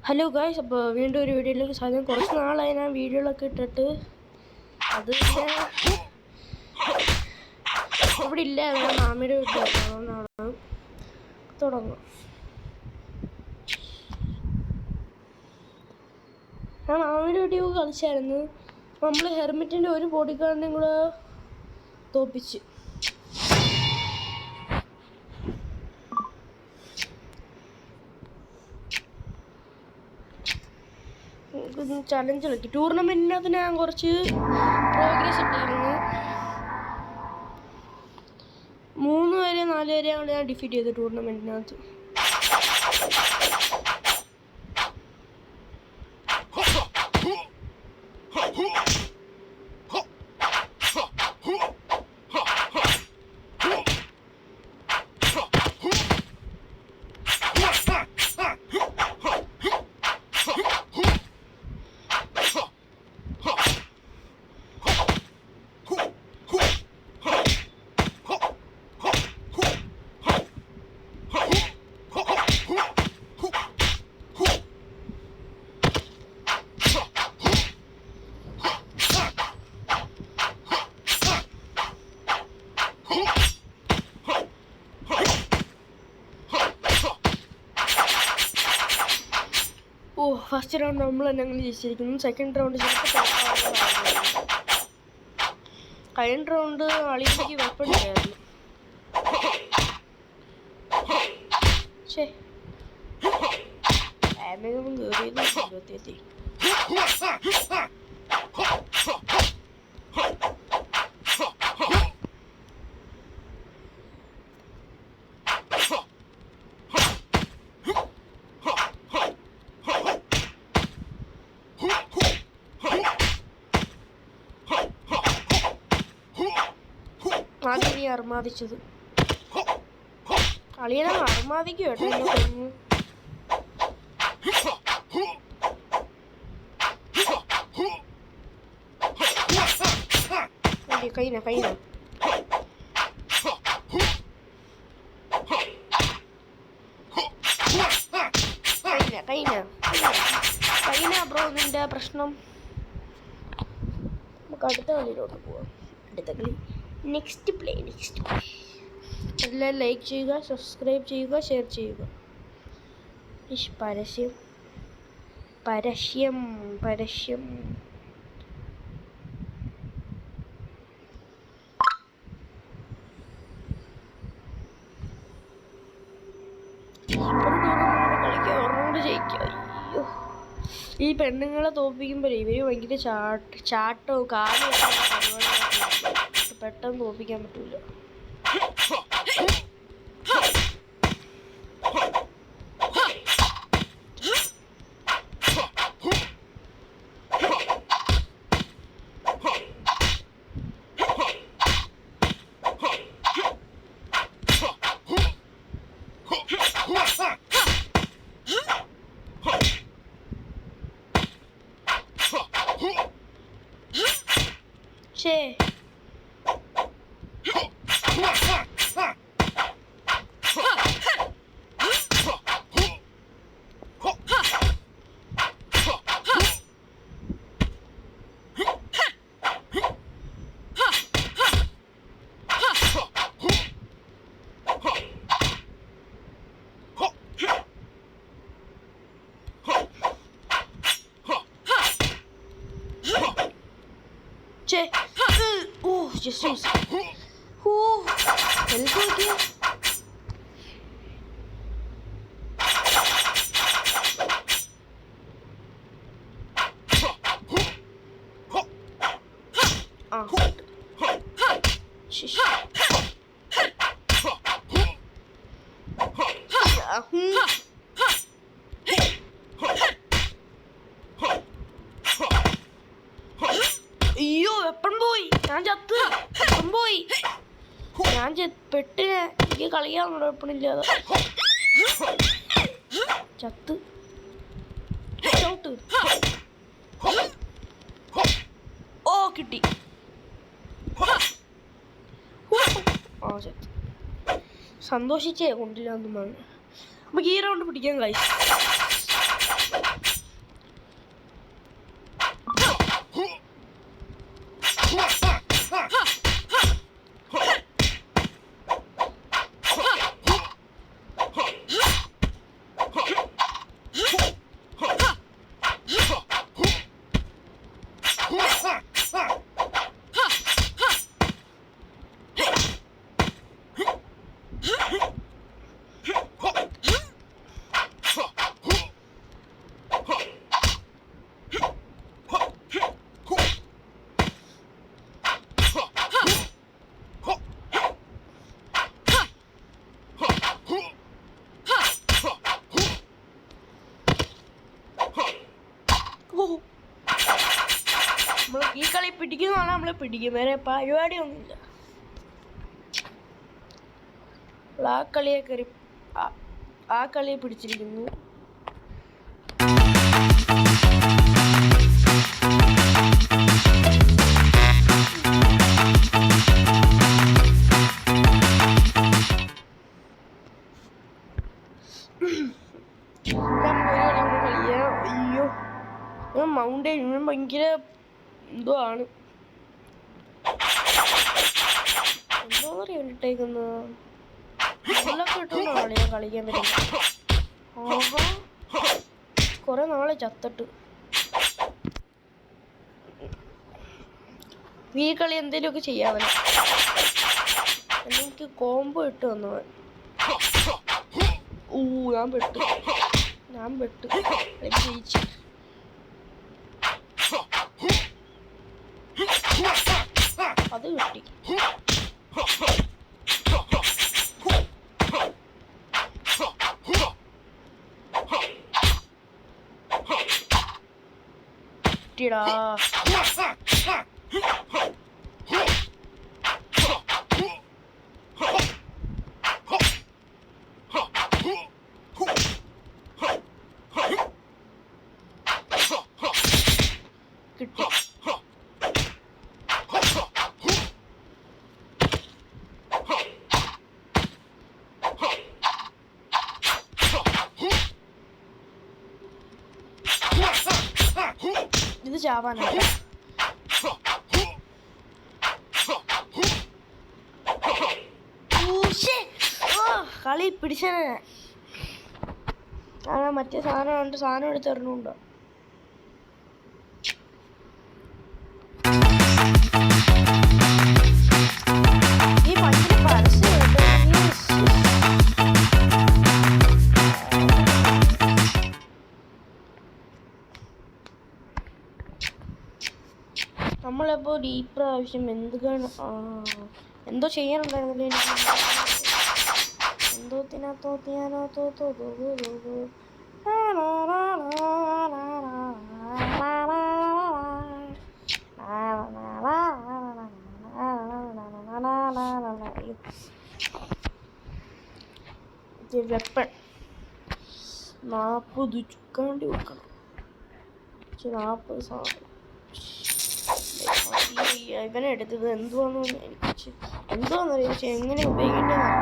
Hello guys, അപ്പോൾ വീണ്ടും ഒരു വീഡിയോയിലേക്ക് സ്വാഗതം. കുറച്ച് നാളായി ഞാൻ വീഡിയോകളൊക്കെ ഇട്ടിട്ട്. അത് ഇവിടെ ഇല്ല, ഞാൻ മാമിയുടെ വീട്ടിലാണ്. തുടങ്ങും. ഞാൻ മാമിയുടെ വീട്ടിൽ കളിച്ചായിരുന്നു. നമ്മൾ ഹെർമിറ്റിൻ്റെ ഒരു ബോഡിഗാർഡിനെയും കൂടെ തോപ്പിച്ച്. ചലഞ്ച് കളിക്കും. ടൂർണമെൻറ്റിനകത്ത് ഞാൻ കുറച്ച് പ്രോഗ്രസ് ഇട്ടായിരുന്നു. 3 വരെ 4 വരെയാണ് ഞാൻ ഡിഫീറ്റ് ചെയ്തത് ടൂർണമെൻറ്റിനകത്ത്. ഫസ്റ്റ് റൗണ്ട് നമ്മൾ തന്നെ അങ്ങനെ ജയിച്ചിരിക്കുന്നു. സെക്കൻഡ് റൗണ്ട് കഴിഞ്ഞ റൗണ്ട് അളിയിലേക്ക് വെപ്പണില്ലായിരുന്നു. ഡാമേജൊന്നും കയറിയത് ആദ്യം അർമാദിച്ചത്. അളിയനെ അർമാദിക്കും കേട്ടോ. കൈന ബ്രോ, നിന്റെ പ്രശ്നം. നമുക്ക് അടുത്ത കളിയിലോട്ട് പോവാം. അടുത്ത കളി നെക്സ്റ്റ് പ്ലേ. എല്ലാവരും ലൈക്ക് ചെയ്യുക, സബ്സ്ക്രൈബ് ചെയ്യുക, ഷെയർ ചെയ്യുക. പരസ്യം കളിക്കുക, ഓർമ്മ ജയിക്കുക. അയ്യോ, ഈ പെണ്ണുങ്ങളെ തോൽപ്പിക്കുമ്പോഴേ ഇവര് ഭയങ്കര ചാട്ടവും കാലും പെട്ടെന്ന് തോൽപ്പിക്കാൻ പറ്റൂല. Jesus. Help again. അയ്യോ, വെപ്പൺ പോയി. ഞാൻ ചത്ത്. വെപ്പൺ പോയി. ഞാൻ പെട്ട്. എനിക്ക് കളിയാവുന്നുണ്ടോ വെപ്പണില്ലാതെ? ചത്ത്. ഓ, കിട്ടി. ചത്ത്. സന്തോഷിച്ചേ കൊണ്ടില്ല. നമുക്ക് ഈ റൗണ്ട് പിടിക്കാൻ കഴിയും. നമ്മൾ ഈ കളി പിടിക്കുന്നതാണ് നമ്മൾ പിടിക്കും. വേറെ പരിപാടിയൊന്നുമില്ല. ആ കളിയെ കയറി ആ കളിയെ പിടിച്ചിരിക്കുന്നു. അയ്യോ, മൗണ്ടൻ ഭയങ്കര എന്തോ ആണ്. എന്തോ ഇട്ടേക്കുന്നത് കിട്ടുന്നതാണ് ഞാൻ കളിക്കാൻ പറ്റുന്നത്. ആഹാ, കുറെ നാളെ ചത്തിട്ട്. ഈ കളി എന്തേലുമൊക്കെ ചെയ്യാവന. എനിക്ക് കോംബോ ഇട്ട് വന്നവൻ. ഞാൻ പെട്ട് ജയിച്ചു. അത് കിട്ടി. കിട്ടിടാ. കിട്ടി. ഇത് ചാവാനാണ്. കളി പിടിച്ച മറ്റേ സാധനം എടുത്തെറിഞ്ഞുണ്ടോ. ഈ ഭയങ്കര പരസ്യം നമ്മളപ്പോൾ ഈ പ്രാവശ്യം എന്തോ ചെയ്യാനുണ്ടായിരുന്നല്ലോ എനിക്ക്. വെപ്പൺ 40 ചുക്കാണ്ടി വെക്കണം. 40 സാധനം ഇവനെ എടുത്തത് എന്തുവാന്നറിയാം. പക്ഷെ എങ്ങനെ ഉപയോഗിക്കേണ്ടതാണ്.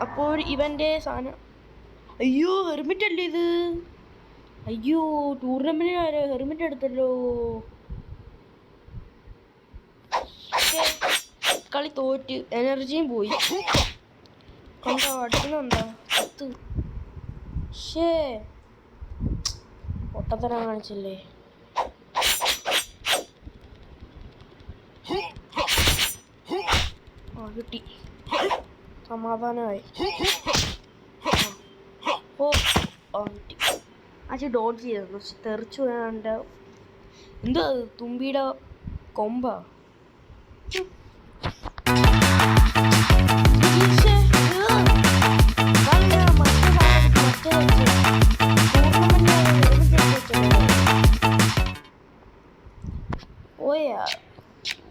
അപ്പോൾ ഇവൻ്റെ സാധനം. അയ്യോ, ഹെർമിറ്റ് അല്ലേ ഇത്. അയ്യോ, ടൂർണമെന്റിന് ഹെർമിറ്റ് എടുത്തല്ലോ. കളി തോറ്റ്, എനർജിയും പോയി. കണ്ടോ അടിക്കുന്നുണ്ടോ? പൊട്ടത്തരം കാണിച്ചില്ലേ. കിട്ടി. സമാധാനമായി. കിട്ടി. ഡോഡ്ജ് ചെയ്തു. തെറിച്ചു പോയാണ്ട് എന്തോ തുമ്പിയുടെ കൊമ്പാ.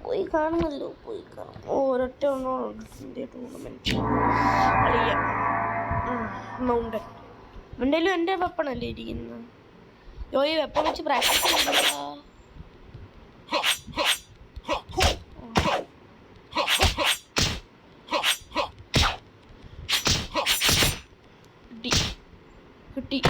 പോയി കാണുന്നല്ലോ. പോയി കാണും. ഒരൊറ്റ ഇന്ത്യ ടൂർണമെന്റ് കളിയാം. മൗണ്ടനിലും എൻ്റെ വെപ്പണല്ലേ ഇരിക്കുന്നത്. ഈ വെപ്പൺ വെച്ച് പ്രാക്ടീസ് ചെയ്യുന്നില്ല. കിട്ടി.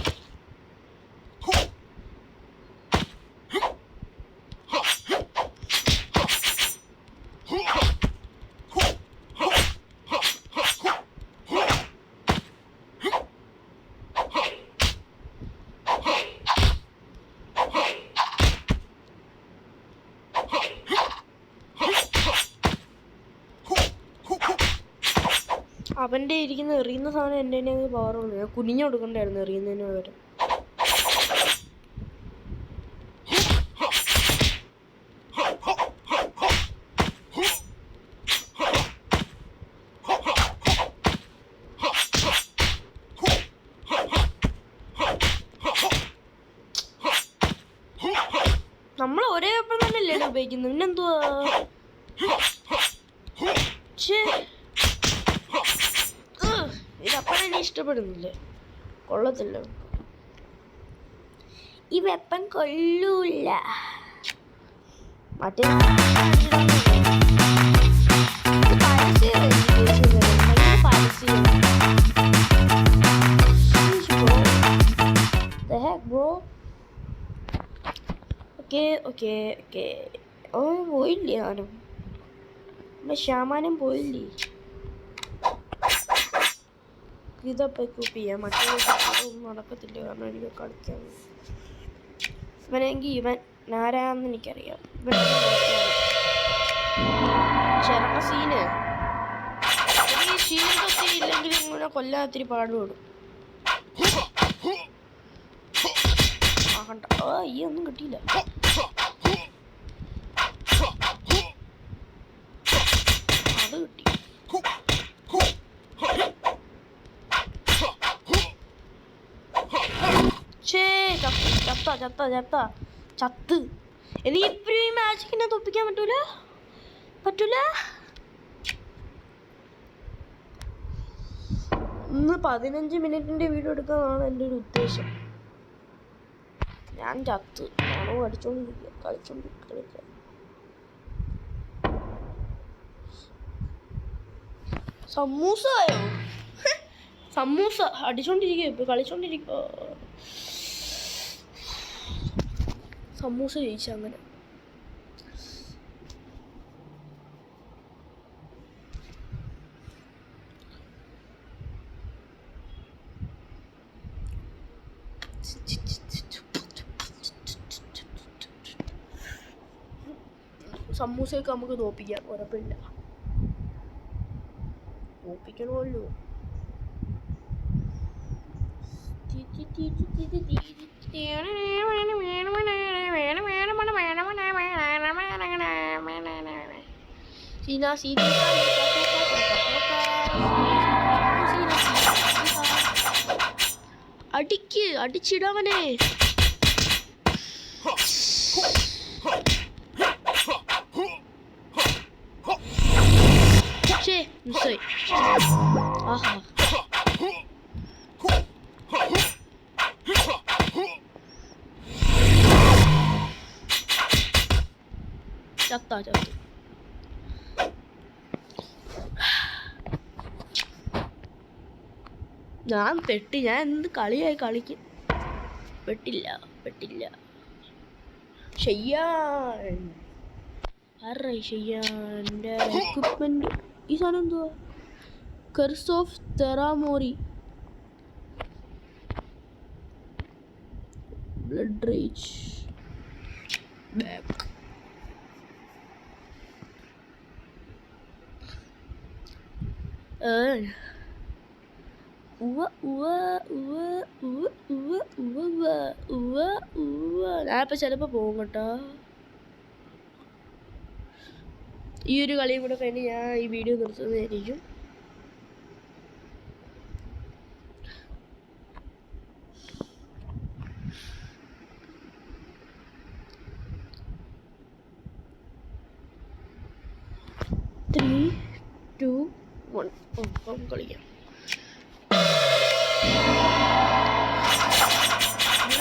അവൻ്റെ ഇരിക്കുന്ന എറിയുന്ന സാധനം എൻ്റെ പവർ വന്നു. ഞാൻ കുനിഞ്ഞു കൊടുക്കണ്ടായിരുന്നു എറിയുന്നതിന് പകരം. വെപ്പണല്ലേ ഉപയോഗിക്കുന്നത്, പിന്നെന്തുവാ? ഇത് അപ്പഴേ എനിക്ക് ഇഷ്ടപ്പെടുന്നില്ല, കൊള്ളത്തില്ല. ഈ വെപ്പൺ കൊള്ളൂല്ല. മറ്റേ പോയില്ലേ ഞാനും ശ്യാമാനും പോയില്ലേ. ഇതപ്പം കൂപ്പ് ചെയ്യാം, മറ്റേ ഒന്നും നടക്കത്തില്ല കാരണം എനിക്ക് കളിക്കാൻ. ഇവനെങ്കിൽ ഇവൻ ആരാന്ന് എനിക്കറിയാം. ചെറുപ്പ സീന് ഈ ഷീൽഡൊക്കെ ഇല്ലെങ്കിൽ ഇങ്ങനെ കൊല്ലാൻ ഒത്തിരി പാടുപെടും. ഈ ഒന്നും കിട്ടിയില്ല. അത് കിട്ടി. ചത്ത്. എനിക്ക് ഇപ്പഴും ഈ മാജിക്കിനെ തോപ്പിക്കാൻ പറ്റൂല. ഇന്ന് 15 മിനിറ്റിന്റെ വീഡിയോ എടുക്കാനാണ് എൻ്റെ ഒരു ഉദ്ദേശം. ഞാൻ ചത്ത്. ഞാനോ കളിച്ചോണ്ടിരിക്കുക. സമൂസയോ? സമൂസ അടിച്ചോണ്ടിരിക്കുക, ഇപ്പൊ കളിച്ചോണ്ടിരിക്കുക. സമൂസ ജയിച്ച അങ്ങനെ. സമൂസയൊക്കെ നമുക്ക് തോപ്പിക്കാം, ഉറപ്പില്ല. തോപ്പിക്കണമല്ലോ. അടിച്ചിടവനെ. ആഹാ ചത്തു. ഞാൻ എന്ത് കളിയായി കളിക്കും. പെട്ടില്ല. ഷെയ്യാൻ്റെ എക്വിപ്മെന്റ്. ഈ സാധനം എന്തുവാ? കർസ് ഓഫ് തെറാമോറി, ബ്ലഡ് റേജ്, ബാക്ക്. ഞാനിപ്പോൾ ചിലപ്പോൾ പോകും കേട്ടോ. ഈ ഒരു കളിയും കൂടെ കഴിഞ്ഞ് ഞാൻ ഈ വീഡിയോ നിർത്തുന്നതായിരിക്കും. കളിക്കാം.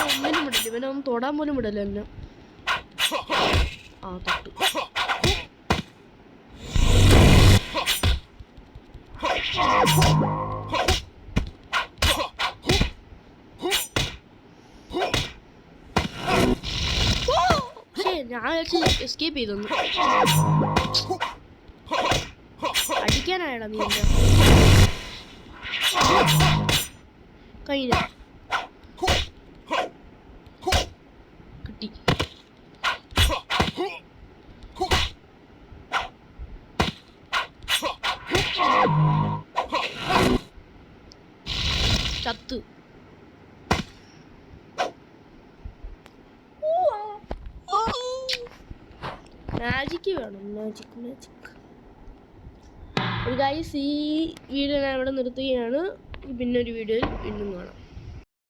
ഒന്നിനും വിടില്ല, ഇവനൊന്നും തൊടാൻ പോലും വിടല്ല എന്നെ. തൊട്ടു. ഞാൻ എസ്കേപ്പ് ചെയ്തു. അടിക്കാനായടാ നീ എൻ്റെ കയ്യില. കിട്ടി. ചത്തു. മാജിക്ക് വേണം. മാജിക്. ഒരു ഗൈസ്, ഈ വീഡിയോ ഞാൻ ഇവിടെ നിർത്തുകയാണ്. പിന്നൊരു വീഡിയോയിൽ വീണ്ടും കാണാം.